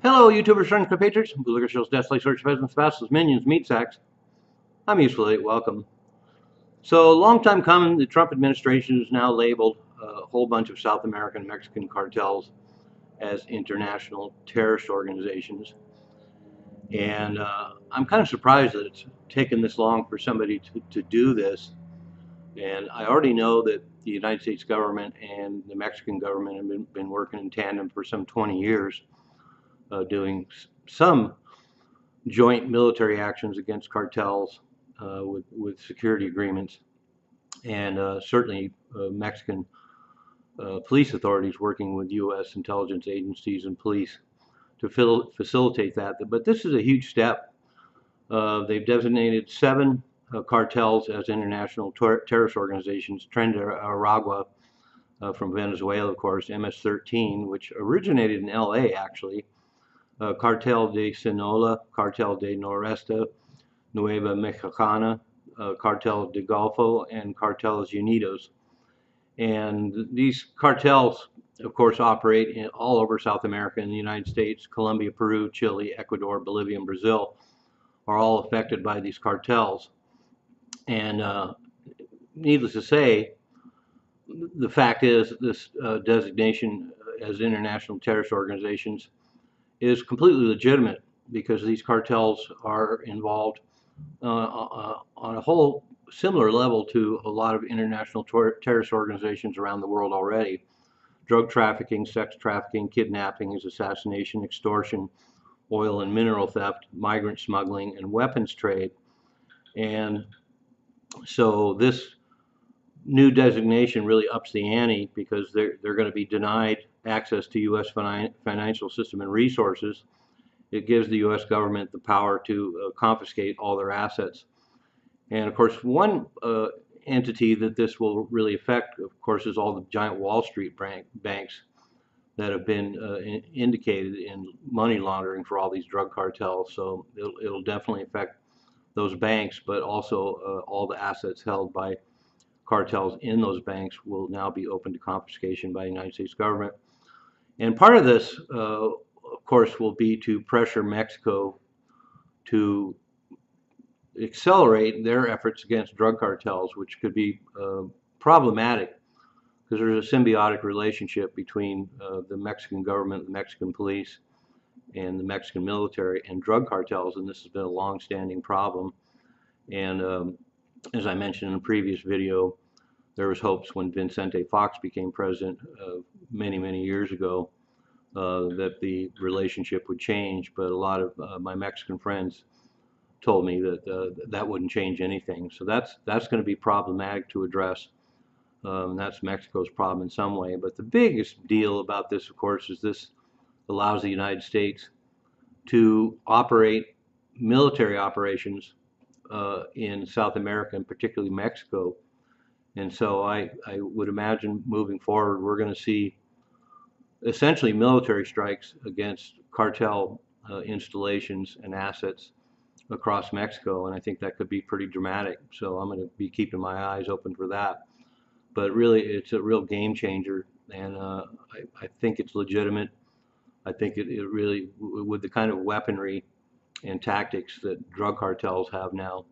Hello, YouTubers, friends, compatriots, bootlicker shows, deathly search, peasants, vassals, minions, meat sacks. I'm useful 8, welcome. So, long time coming, the Trump administration has now labeled a whole bunch of South American and Mexican cartels as international terrorist organizations. And I'm kind of surprised that it's taken this long for somebody to do this. And I already know that the United States government and the Mexican government have been working in tandem for some 20 years, doing some joint military actions against cartels with security agreements, and certainly Mexican police authorities working with U.S. intelligence agencies and police to facilitate that. But this is a huge step. They've designated 7 cartels as international terrorist organizations. Tren de Aragua from Venezuela, of course, MS-13, which originated in L.A. actually. Cartel de Sinaloa, Cartel de Noreste, Nueva Mexicana, Cartel de Golfo, and Cartels Unidos. And these cartels, of course, operate all over South America and the United States. Colombia, Peru, Chile, Ecuador, Bolivia, and Brazil are all affected by these cartels. And needless to say, the fact is this designation as international terrorist organizations is completely legitimate because these cartels are involved on a whole similar level to a lot of international terrorist organizations around the world already. Drug trafficking, sex trafficking, kidnapping, assassination, extortion, oil and mineral theft, migrant smuggling, and weapons trade. And so this new designation really ups the ante because they're going to be denied access to U.S. financial system and resources. It gives the U.S. government the power to confiscate all their assets. And of course, one entity that this will really affect, of course, is all the giant Wall Street banks that have been indicated in money laundering for all these drug cartels. So it'll definitely affect those banks, but also all the assets held by cartels in those banks will now be open to confiscation by the United States government. And part of this, of course, will be to pressure Mexico to accelerate their efforts against drug cartels, which could be problematic because there's a symbiotic relationship between the Mexican government, the Mexican police, and the Mexican military and drug cartels, and this has been a long-standing problem. And as I mentioned in a previous video, there was hopes when Vicente Fox became president many, many years ago that the relationship would change, but a lot of my Mexican friends told me that that wouldn't change anything. So that's going to be problematic to address. That's Mexico's problem in some way. But the biggest deal about this, of course, is this allows the United States to operate military operations in South America, and particularly Mexico. And so I would imagine moving forward, we're going to see essentially military strikes against cartel installations and assets across Mexico. And I think that could be pretty dramatic. So I'm going to be keeping my eyes open for that. But really, it's a real game changer. And I think it's legitimate. I think it really, with the kind of weaponry and tactics that drug cartels have now,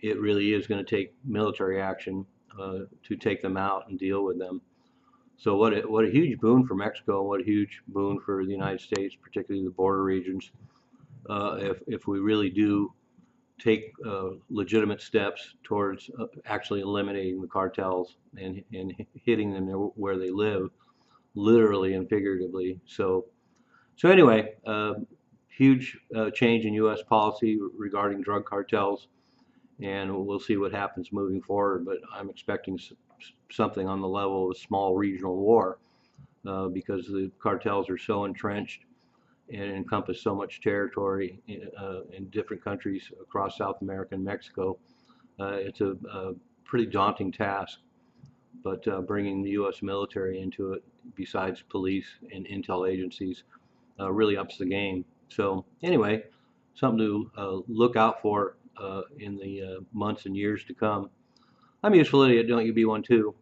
it really is going to take military action to take them out and deal with them. So what a huge boon for Mexico, and what a huge boon for the United States, particularly the border regions, if we really do take legitimate steps towards actually eliminating the cartels and hitting them where they live, literally and figuratively. So anyway, huge change in U.S. policy regarding drug cartels, and we'll see what happens moving forward. But I'm expecting something on the level of a small regional war because the cartels are so entrenched and encompass so much territory in different countries across South America and Mexico. It's a pretty daunting task, but bringing the U.S. military into it, besides police and intel agencies, really ups the game. So anyway, something to look out for in the months and years to come. I'm useful idiot, don't you be one too.